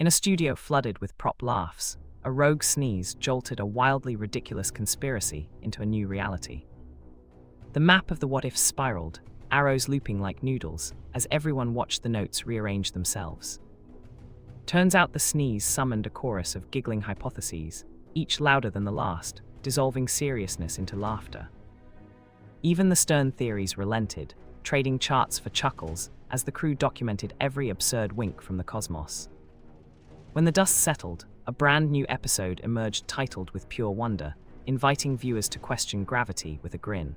In a studio flooded with prop laughs, a rogue sneeze jolted a wildly ridiculous conspiracy into a new reality. The map of the what-ifs spiraled, arrows looping like noodles, as everyone watched the notes rearrange themselves. Turns out the sneeze summoned a chorus of giggling hypotheses, each louder than the last, dissolving seriousness into laughter. Even the stern theories relented, trading charts for chuckles as the crew documented every absurd wink from the cosmos. When the dust settled, a brand new episode emerged titled with pure wonder, inviting viewers to question gravity with a grin.